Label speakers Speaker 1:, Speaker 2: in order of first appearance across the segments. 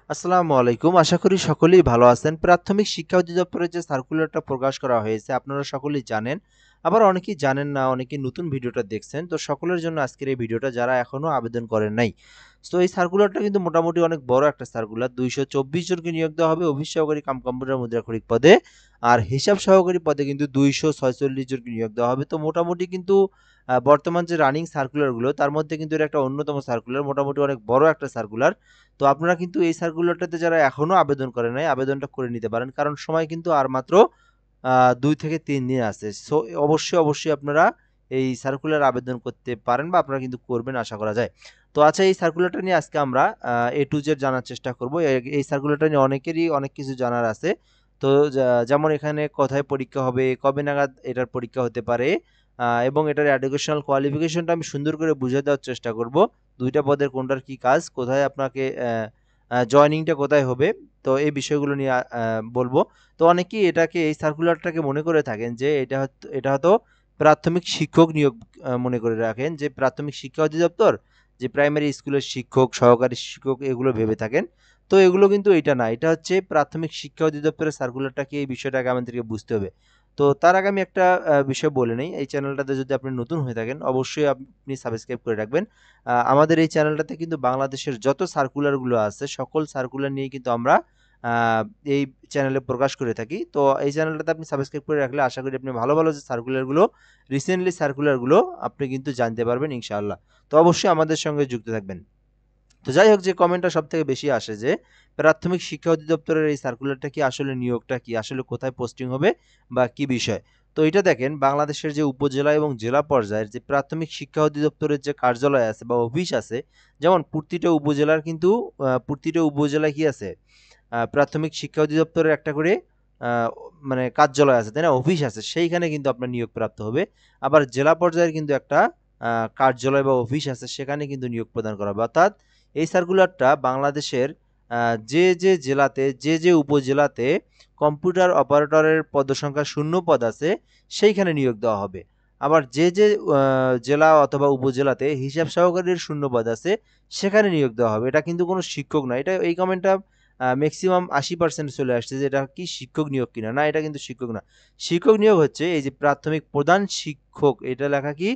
Speaker 1: আসসালামু আলাইকুম। আশা করি সকলেই ভালো আছেন। প্রাথমিক শিক্ষা অধিদপ্তরের যে সার্কুলারটা প্রকাশ করা হয়েছে আপনারা সকলেই জানেন। আবার অনেকেই জানেন না, অনেকেই নতুন ভিডিওটা দেখছেন। তো সকলের জন্য আজকের এই ভিডিওটা যারা এখনো আবেদন করেন নাই। তো এই সার্কুলারটা কিন্তু মোটামুটি অনেক বড় একটা সার্কুলার। ২২৪ জনকে নিয়োগ দেওয়া হবে অফিস সহকারী কাম কম্পিউটার মুদ্রাক্ষরিক পদে। আর হিসাব সহকারী পদে কিন্তু ২৪৬ জনকে নিয়োগ দেওয়া হবে। তো মোটামুটি কিন্তু বর্তমান যে রানিং সার্কুলারগুলো তার মধ্যে কিন্তু এটা একটা অন্যতম সার্কুলার। মোটামুটি অনেক বড় একটা সার্কুলার। তো আপনারা কিন্তু এই সার্কুলারটাতে যারা এখনো আবেদন করেন নাই, আবেদনটা করে নিতে পারেন। কারণ সময় কিন্তু আর মাত্র ২ থেকে ৩ দিন আছে। সো অবশ্যই আপনারা এই সার্কুলার আবেদন করতে পারেন বা আপনারা কিন্তু করবেন আশা করা যায়। তো আচ্ছা, এই সার্কুলারটা নিয়ে আজকে আমরা A to Z জানার চেষ্টা করব। এই সার্কুলারটা নিয়ে অনেকেরই অনেক কিছু জানার আছে। তো যেমন এখানে কোথায় পরীক্ষা হবে, কবে নাগাদ এটার পরীক্ষা হতে পারে, এবং এটার এডুকেশনাল কোয়ালিফিকেশনটা আমি সুন্দর করে বুঝিয়ে দেওয়ার চেষ্টা করব। ২ টা পদের কোনটার কি কাজ, কোথায় আপনাকে জয়েনিংটা কোথায় হবে। তো এই বিষয়গুলো নিয়ে বলবো। তো অনেকেই এই সার্কুলারটাকে মনে করে থাকেন যে এটা হয়তো প্রাথমিক শিক্ষক নিয়োগ মনে করে রাখেন যে প্রাথমিক শিক্ষা অধিদপ্তর, যে প্রাইমারি স্কুলের শিক্ষক, সহকারী শিক্ষক এগুলো ভেবে থাকেন। তো এগুলো কিন্তু এটা না। এটা হচ্ছে প্রাথমিক শিক্ষা অধিদপ্তরের সার্কুলারটাকে, এই বিষয়টাকে আমাদেরকে বুঝতে হবে। তো তার আগে আমি একটা বিষয় বলে নেই। এই চ্যানেলটাতে যদি আপনি নতুন হয়ে থাকেন অবশ্যই আপনি সাবস্ক্রাইব করে রাখবেন। আমাদের এই চ্যানেলটাতে কিন্তু বাংলাদেশের যত সার্কুলারগুলো আছে সকল সার্কুলার নিয়ে কিন্তু আমরা আ এই চ্যানেলে প্রকাশ করে থাকি। তো এই চ্যানেলটাতে আপনি সাবস্ক্রাইব করে রাখলে আশা করি আপনি ভালো যে সার্কুলারগুলো, রিসেন্টলি সার্কুলারগুলো আপনি কিন্তু জানতে পারবেন ইনশাআল্লাহ। তো অবশ্যই আমাদের সঙ্গে যুক্ত থাকবেন। তো যাই হোক, যে কমেন্টটা সবথেকে বেশি আসে যে প্রাথমিক শিক্ষা অধিদপ্তরের এই সার্কুলারটা কি আসলে, নিয়োগটা কি আসলে, কোথায় পোস্টিং হবে বা কি বিষয়। তো এটা দেখেন, বাংলাদেশের যে উপজেলা এবং জেলা পর্যায়ের যে প্রাথমিক শিক্ষা অধিদপ্তরের যে কার্যালয় আছে বা অফিস আছে, যেমন প্রতিটা উপজেলার কিন্তু প্রতিটা উপজেলায় কি আছে, প্রাথমিক শিক্ষা অধিদপ্তরের একটা করে আ মানে কার্যালয় আছে, তাই না? অফিস আছে। সেইখানে কিন্তু আপনার নিয়োগ প্রাপ্ত হবে। আবার জেলা পর্যায়ের কিন্তু একটা কার্যালয় বা অফিস আছে, সেখানে কিন্তু নিয়োগ প্রদান করা হবে। অর্থাৎ এই সার্কুলারটা বাংলাদেশের যে জেলাতে, যে উপজেলাতে কম্পিউটার অপারেটরের পদসংখ্যা শূন্য পদ আছে, সেইখানে নিয়োগ দেওয়া হবে। আবার যে জেলা অথবা উপজেলাতে হিসাব সহকারীর শূন্য পদ আছে, সেখানে নিয়োগ দেওয়া হবে। এটা কিন্তু কোনো শিক্ষক না। এই কমেন্টটা মেক্সিমাম ৮০% চলে আসছে যে এটা কি শিক্ষক নিয়োগ কিনা? না, এটা কিন্তু শিক্ষক না। শিক্ষক নিয়োগ হচ্ছে এই যে প্রাথমিক প্রধান শিক্ষক, এটা লেখা কি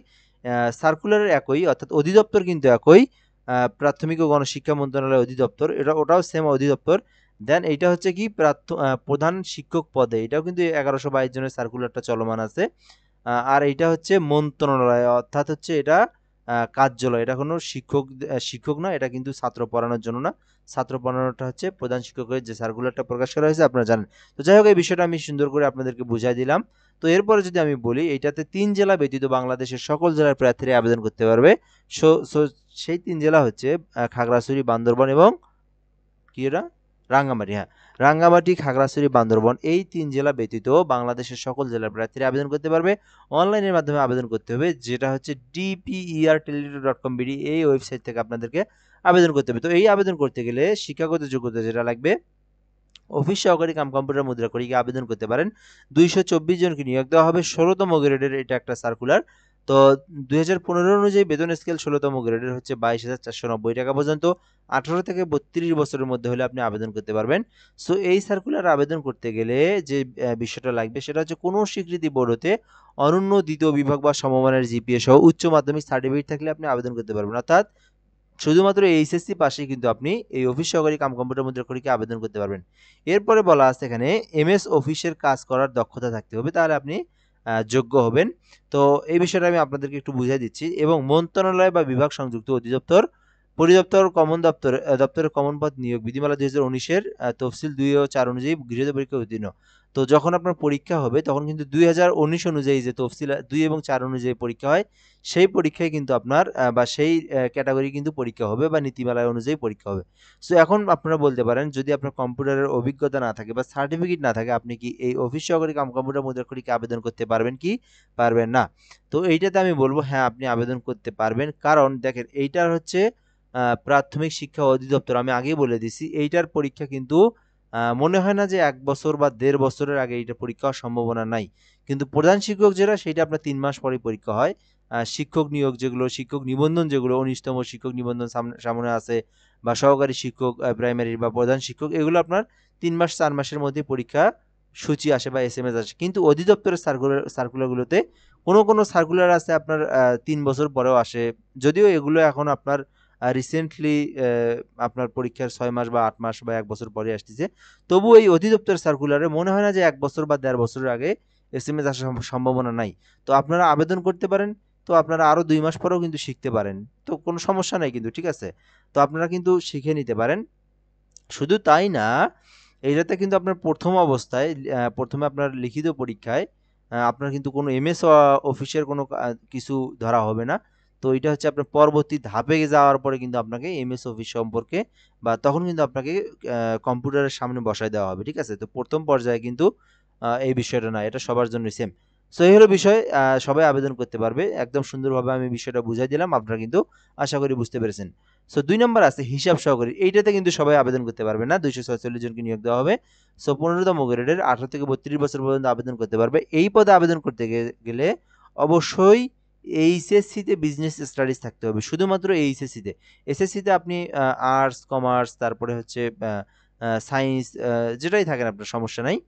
Speaker 1: সার্কুলারের একই, অর্থাৎ অধিদপ্তর কিন্তু একই। প্রাথমিক ও গণশিক্ষা মন্ত্রণালয় অধিদপ্তর, ওটাও সেম অধিদপ্তর। দেন এইটা হচ্ছে কি প্রধান শিক্ষক পদে, এটাও কিন্তু ১১২২ জনের সার্কুলারটা চলমান আছে। আর এইটা হচ্ছে মন্ত্রণালয়, অর্থাৎ হচ্ছে এটা কার্যালয়। এটা কোনো শিক্ষক না, এটা কিন্তু ছাত্র পড়ানোর জন্য না। ছাত্র পড়ানোটা হচ্ছে প্রধান শিক্ষকের যে সার্কুলারটা প্রকাশ করা হয়েছে আপনারা জানেন। তো যাই হোক, এই বিষয়টা আমি সুন্দর করে আপনাদেরকে বুঝাই দিলাম। তো এরপরে যদি আমি বলি, এইটাতে ৩ জেলা ব্যতীত বাংলাদেশের সকল জেলার প্রার্থীরা আবেদন করতে পারবে। সো সো সেই ৩ জেলা হচ্ছে খাগড়াছড়ি, বান্দরবান এবং কি এটা? রাঙ্গামাটি, হ্যাঁ। রাঙ্গামাটি, খাগড়াছড়ি, বান্দরবন এই ৩ জেলা ব্যতীত বাংলাদেশের সকল জেলার প্রার্থীরা আবেদন করতে পারবে। অনলাইনের মাধ্যমে আবেদন করতে হবে, যেটা হচ্ছে dperteledo.com.bd, এই ওয়েবসাইট থেকে আপনাদেরকে আবেদন করতে হবে। তো এই আবেদন করতে গেলে শিক্ষাগত যোগ্যতা যেটা লাগবে, অফিস সহকারী কাম কম্পিউটার মুদ্রাক্ষরিকে আবেদন করতে পারেন। ২২৪ জনকে নিয়োগ দেওয়া হবে। ১৬তম গ্রেডের এটা একটা সার্কুলার। তো ২০১৫ অনুযায়ী বেতন স্কেল ১৬তম গ্রেডের হচ্ছে ২২,৪৯০ টাকা পর্যন্ত। ১৮ থেকে ৩২ বছরের মধ্যে হলে আপনি আবেদন করতে পারবেন। সো এই সার্কুলার আবেদন করতে গেলে যে বিষয়টা লাগবে সেটা হচ্ছে কোনো স্বীকৃতি বোর্ড হতে অনন্য দ্বিতীয় বিভাগ বা সমমানের জিপিএ সহ উচ্চ মাধ্যমিক সার্টিফিকেট থাকলে আপনি আবেদন করতে পারবেন। অর্থাৎ শুধুমাত্র এইচএসসি পাশেই কিন্তু আপনি এই অফিস সহকারী কাম কম্পিউটার মুদ্রাক্ষরিকে আবেদন করতে পারবেন। এরপরে বলা আছে এখানে এমএস অফিসের কাজ করার দক্ষতা থাকতে হবে, তাহলে আপনি যোগ্য হবেন। তো এই বিষয়টা আমি আপনাদেরকে একটু বুঝিয়ে দিচ্ছি। এবং মন্ত্রণালয় বা বিভাগ সংযুক্ত অধিদপ্তর, পরিদপ্তর, কমন দপ্তর, দপ্তরের কমন পদ নিয়োগ বিধিমালা ২০১৯ এর তফসিল ২ ও ৪ অনুযায়ী গৃহীত পরীক্ষায় উত্তীর্ণ। তো যখন আপনার পরীক্ষা হবে তখন কিন্তু ২০১৯ অনুযায়ী যে তফসিল ২ এবং ৪ অনুযায়ী পরীক্ষা হয়, সেই পরীক্ষায় কিন্তু আপনার বা সেই ক্যাটাগরি কিন্তু পরীক্ষা হবে বা নীতিমালা অনুযায়ী পরীক্ষা হবে। সো এখন আপনারা বলতে পারেন, যদি আপনার কম্পিউটারের অভিজ্ঞতা না থাকে বা সার্টিফিকেট না থাকে, আপনি কি এই অফিস সহকারী কাম কম্পিউটার মুদ্রাক্ষরিকে আবেদন করতে পারবেন কি? পারবেন না। তো এইটাতে আমি বলব হ্যাঁ, আপনি আবেদন করতে পারবেন। কারণ দেখেন, এইটার হচ্ছে প্রাথমিক শিক্ষা অধিদপ্তর, আমি আগেই বলে দিছি এইটার পরীক্ষা কিন্তু মনে হয় না যে ১ বছর বা ১.৫ বছরের আগে এইটার পরীক্ষা হওয়ার সম্ভাবনা নাই। কিন্তু প্রধান শিক্ষক যেটা, সেইটা আপনার ৩ মাস পরেই পরীক্ষা হয়। শিক্ষক নিয়োগ যেগুলো, শিক্ষক নিবন্ধন যেগুলো, ১৯তম শিক্ষক নিবন্ধন সামনে আছে, বা সহকারী শিক্ষক প্রাইমারির বা প্রধান শিক্ষক, এগুলো আপনার 3 মাস 4 মাসের মধ্যে পরীক্ষা সূচি আসে বা এসএমএস আসে। কিন্তু অধিদপ্তরের সার্কুলারগুলোতে কোনো সার্কুলার আছে আপনার 3 বছর পরেও আসে। যদিও এগুলো এখন আপনার রিসেন্টলি আপনার পরীক্ষার 6 মাস বা 8 মাস বা 1 বছর পরে আসতেছে। তবুও এই অধিদপ্তরের সার্কুলারে মনে হয় না যে 1 বছর বা 1.5 বছরের আগে এসএমএস আসার সম্ভাবনা নাই। তো আপনারা আবেদন করতে পারেন। তো আপনারা আরো 2 মাস পরেও কিন্তু শিখতে পারেন। তো কোনো সমস্যা নাই কিন্তু, ঠিক আছে? তো আপনারা কিন্তু শিখে নিতে পারেন। শুধু তাই না, এইটাতে কিন্তু আপনার প্রথম অবস্থায় ১ম এ আপনার লিখিত পরীক্ষায় আপনার কিন্তু কোনো এমএস অফিসের কোনো কিছু ধরা হবে না। তো এটা হচ্ছে আপনার পরবর্তী ধাপে যাওয়ার পরে কিন্তু আপনাকে এমএস অফিস সম্পর্কে বা তখন কিন্তু আপনাকে কম্পিউটারের সামনে বসায় দেওয়া হবে। ঠিক আছে? তো ১ম পর্যায়ে কিন্তু এই বিষয়টা না। এটা সবার জন্যই সেম। সো এই হলো বিষয়। সবাই আবেদন করতে পারবে। একদম সুন্দরভাবে আমি বিষয়টা বুঝাই দিলাম। আপনারা কিন্তু আশা করি বুঝতে পেরেছেন। সো ২ নাম্বার আছে হিসাব সহকারী। এইটাতে কিন্তু সবাই আবেদন করতে পারবে না। ২৪৬ জনকে নিয়োগ দেওয়া হবে। সো ১৫তম গ্রেডের ১৮ থেকে ৩২ বছর পর্যন্ত আবেদন করতে পারবে। এই পদে আবেদন করতে গেলে অবশ্যই এইচএসসিতে বিজনেস স্টাডিজ থাকতে হবে। শুধুমাত্র এইচএসসিতে। এসএসসিতে আপনি আর্টস, কমার্স, তারপরে হচ্ছে আ আ সায়েন্স, যেটাই থাকেন আপনার সমস্যা নাই।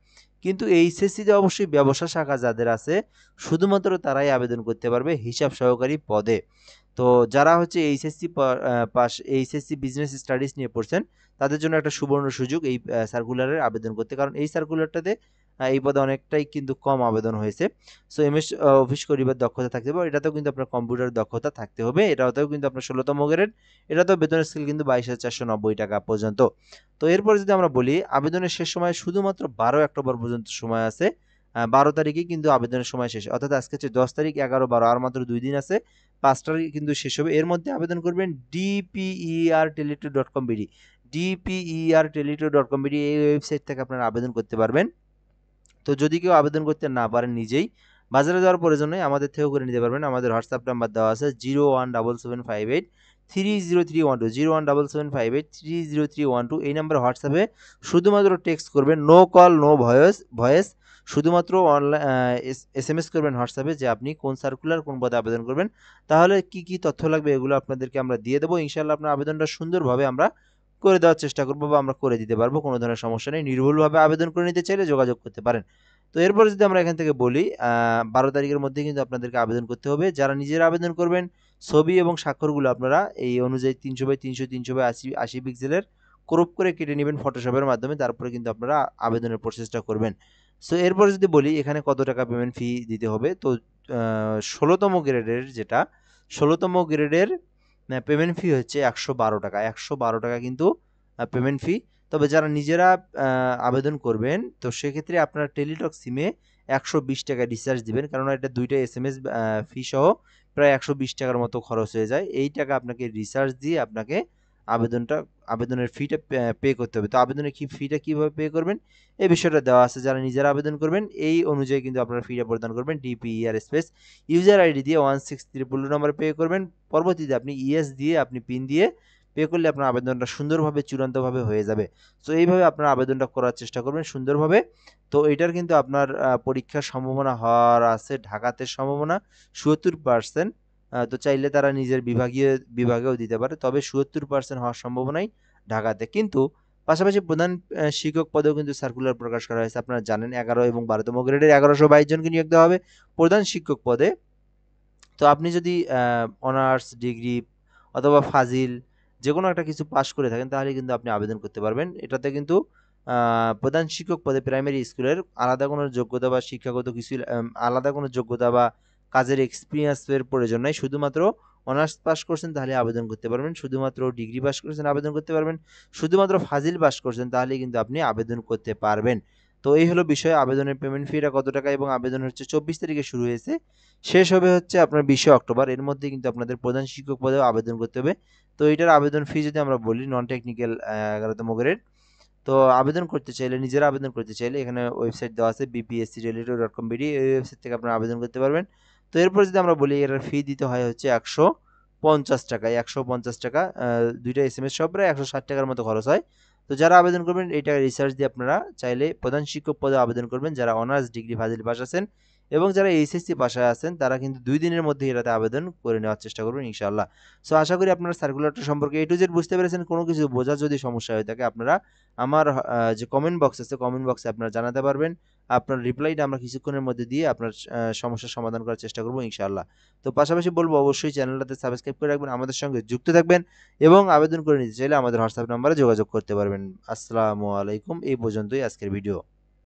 Speaker 1: কিন্তু এইচএসসিতে অবশ্যই ব্যবসা শাখা যাদের আছে শুধুমাত্র তারাই আবেদন করতে পারবে হিসাব সহকারী পদে। তো যারা হচ্ছে HSC pass, HSC business studies নিয়ে পড়ছেন, তাদের জন্য একটা সুবর্ণ সুযোগ এই সার্কুলারের আবেদন করতে। কারণ এই সার্কুলারটাতে এই পদে অনেকটাই কিন্তু কম আবেদন হয়েছে। সো এমএস অফিস করিবার দক্ষতা থাকতে হবে। এটাতেও কিন্তু আপনার কম্পিউটার দক্ষতা থাকতে হবে। এটাতেও কিন্তু আপনার ১৬তম গ্রেড। এটাতেও বেতন স্কেল কিন্তু ২২,৪৯০ টাকা পর্যন্ত। তো এরপরে যদি আমরা বলি আবেদনের শেষ সময় শুধুমাত্র ১২ অক্টোবর পর্যন্ত সময় আছে। ১২ তারিখেই কিন্তু আবেদনের সময় শেষ। অর্থাৎ আজকে হচ্ছে ১০ তারিখ, ১১, ১২ আর মাত্র ২ দিন আছে। ৫ তারিখে কিন্তু শেষ হবে। এর মধ্যে আবেদন করবেন dpertele2.com.bd, dpertele2.com.bd এই ওয়েবসাইট থেকে আপনারা আবেদন করতে পারবেন। তো যদি কেউ আবেদন করতে না পারেন নিজেই, বাজারে যাওয়ার প্রয়োজন নেই, আমাদের থেকেও করে নিতে পারবেন। আমাদের হোয়াটসঅ্যাপ নাম্বার দেওয়া আছে 017758 30312, 017758 30312। এই নাম্বারে হোয়াটসঅ্যাপে শুধুমাত্র টেক্সট করবেন, নো কল, নো ভয়েস। শুধুমাত্র এসএমএস করবেন হোয়াটসঅ্যাপে যে আপনি কোন সার্কুলার, কোন পদে আবেদন করবেন। তাহলে কি তথ্য লাগবে এগুলো আপনাদেরকে আমরা দিয়ে দেবো। ইনশাআল্লাহ আপনার আবেদনটা সুন্দরভাবে আমরা করে দেওয়ার চেষ্টা করব বা আমরা করে দিতে পারবো। কোনো ধরনের সমস্যা নেই। নির্ভুলভাবে আবেদন করে নিতে চাইলে যোগাযোগ করতে পারেন। তো এরপরে যদি আমরা এখান থেকে বলি ১২ তারিখের মধ্যে কিন্তু আপনাদেরকে আবেদন করতে হবে। যারা নিজেরা আবেদন করবেন, ছবি এবং স্বাক্ষরগুলো আপনারা এই অনুযায়ী ৩০০/৩০০, ৩০০/৮০ পিক্সেলের ক্রপ করে কেটে নিবেন ফটোশপের মাধ্যমে। তারপরে কিন্তু আপনারা আবেদনের প্রসেসটা করবেন। সো এরপরে যদি বলি এখানে কত টাকা পেমেন্ট ফি দিতে হবে। তো ১৬তম গ্রেডের যেটা, ১৬তম গ্রেডের পেমেন্ট ফি হচ্ছে ৳১১২। ৳১১২ কিন্তু পেমেন্ট ফি। তবে যারা নিজেরা আবেদন করবেন, তো সেক্ষেত্রে আপনার টেলিটক সিমে ৳১২০ রিচার্জ দিবেন। কেননা এটা ২ টা এসএমএস ফি সহ প্রায় ৳১২০ মতো খরচ হয়ে যায়। এই টাকা আপনাকে রিচার্জ দিয়ে আপনাকে আবেদনের ফিটা পে করতে হবে। তো আবেদনের ফিটা কিভাবে পে করবেন? এই বিষয়টা দেওয়া আছে। যারা নিজেরা আবেদন করবেন, এই অনুযায়ী কিন্তু আপনারা ফিটা প্রদান করবেন। ডিপিইআর স্পেস ইউজার আইডি দিয়ে 16322 নম্বরে পে করবেন। পরবর্তীতে আপনি ইয়েস দিয়ে আপনি পিন দিয়ে পে করলে আপনার আবেদনটা সুন্দরভাবে চূড়ান্তভাবে হয়ে যাবে। সো এইভাবে আপনার আবেদনটা করার চেষ্টা করবেন সুন্দরভাবে। তো এটার কিন্তু আপনার পরীক্ষার সম্ভাবনা হওয়ার আছে ঢাকাতে সম্ভাবনা ৭০%। তো চাইলে তারা নিজের বিভাগেও দিতে পারে। তবে ৭০% হওয়ার সম্ভাবনাই ঢাকাতে। কিন্তু পাশাপাশি প্রধান শিক্ষক পদেও কিন্তু সার্কুলার প্রকাশ করা হয়েছে। আপনারা জানেন ১১ এবং ১২তম গ্রেডের ১১২২ জনকে নিয়োগ দেওয়া হবে প্রধান শিক্ষক পদে। তো আপনি যদি অনার্স, ডিগ্রি অথবা ফাজিল যেকোনো একটা কিছু পাস করে থাকেন তাহলে কিন্তু আপনি আবেদন করতে পারবেন। এটাতে কিন্তু প্রধান শিক্ষক পদে প্রাইমারি স্কুলের আলাদা কোনো যোগ্যতা বা শিক্ষাগত কিছু আলাদা কোনো যোগ্যতা বা কাজের এক্সপেরিয়েন্সের প্রয়োজন নাই। শুধুমাত্র অনার্স পাস করছেন তাহলে আবেদন করতে পারবেন। শুধুমাত্র ডিগ্রি পাস করেছেন আবেদন করতে পারবেন। শুধুমাত্র ফাজিল পাস করছেন তাহলেই কিন্তু আপনি আবেদন করতে পারবেন। তো এই হলো বিষয়। আবেদনের পেমেন্ট ফিটা কত টাকা এবং আবেদন হচ্ছে ২৪ তারিখে শুরু হয়েছে। শেষ হবে হচ্ছে আপনার ২০শে অক্টোবর। এর মধ্যে কিন্তু আপনাদের প্রধান শিক্ষক পদেও আবেদন করতে হবে। তো এটার আবেদন ফি যদি আমরা বলি নন টেকনিক্যাল ১১তম গ্রেড। তো আবেদন করতে চাইলে, নিজেরা আবেদন করতে চাইলে এখানে ওয়েবসাইট দেওয়া আছে bpscrelated.com.bd, এই ওয়েবসাইট থেকে আপনারা আবেদন করতে পারবেন। তো এরপর যদি আমরা বলি এটার ফি দিতে হয় হচ্ছে ৳১৫০। ৳১৫০ ২ টা এসএমএস সহ প্রায় ৳১৬০ মতো খরচ হয়। তো যারা আবেদন করবেন এই টাকা রিচার্জ দিয়ে আপনারা চাইলে প্রধান শিক্ষক পদে আবেদন করবেন। যারা অনার্স, ডিগ্রি, ফাজিল পাস আছেন এবং যারা এইচএসসি পাশে আছেন তারা কিন্তু 2 দিনের মধ্যে এটাতে আবেদন করে নেওয়ার চেষ্টা করবেন ইনশাআল্লাহ। সো আশা করি আপনারা সার্কুলারটা সম্পর্কে A to Z বুঝতে পেরেছেন। কোনো কিছু বোঝার যদি সমস্যা হয়ে থাকে আপনারা আমার যে কমেন্ট বক্স আছে, কমেন্ট বক্সে আপনারা জানাতে পারবেন। আপনার রিপ্লাইটা আমরা কিছুক্ষণের মধ্যে দিয়ে আপনার সমস্যার সমাধান করার চেষ্টা করব ইনশাআল্লাহ। তো পাশাপাশি বলব অবশ্যই চ্যানেলটাতে সাবস্ক্রাইব করে রাখবেন, আমাদের সঙ্গে যুক্ত থাকবেন এবং আবেদন করে নিতে চাইলে আমাদের হোয়াটসঅ্যাপ নাম্বারে যোগাযোগ করতে পারবেন। আসসালামু আলাইকুম। এই পর্যন্তই আজকের ভিডিও।